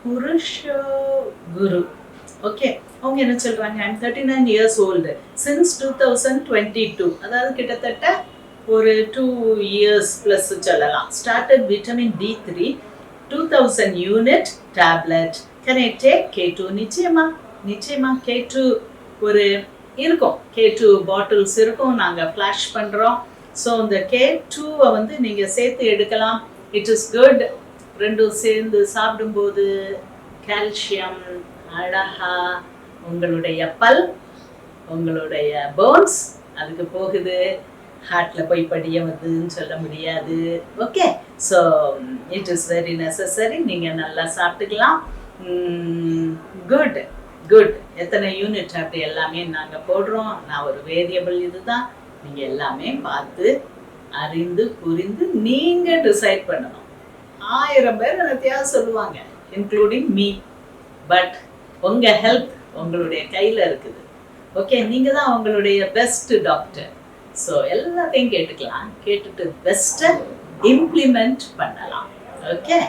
புருஷ குரு. ஓகே, அவங்க என்ன சொல்றாங்க? I'm 39 years old since 2022. அதாவது கிட்டத்தட்ட ஒரு 2 years plus சொல்லலாம். Started vitamin D3 2000 unit tablet. Can I take K2? நிச்சயமா K2 ஒரு இருக்கும், K2 பாட்டில்ஸ் இருக்கும், நாங்க ஃபிளாஷ் பண்றோம். ஸோ இந்த K2 வந்து நீங்க சேர்த்து எடுக்கலாம். It is good. ரெண்டும் சேர்ந்து சாப்பிடும்போது கால்சியம் அழகா உங்களுடைய பல், உங்களுடைய போன்ஸ் அதுக்கு போகுது. ஹார்ட்ல போய் படிய வருதுன்னு சொல்ல முடியாது. Okay, so it is very necessary. நீங்க நல்லா சாப்பிட்டுக்கலாம். Good good. எத்தனை யூனிட் அப்படி எல்லாமே நாங்க போடுறோம். நான் ஒரு வேரியபிள் இதுதான். நீங்க எல்லாமே பார்த்து அறிந்து புரிந்து நீங்க டிசைட் பண்ணணும். 1000 பேர் வித்தியாசம் சொல்லுவாங்க, இன்க்ளூடிங் மீ. பட் உங்க ஹெல்த் உங்களுடைய கையில இருக்குது. ஓகே, நீங்க தான் உங்களுடைய பெஸ்ட் டாக்டர். ஸோ எல்லாத்தையும் கேட்டுக்கலாம். கேட்டுட்டு பெஸ்ட்டை இம்ப்ளிமெண்ட் பண்ணலாம். ஓகே.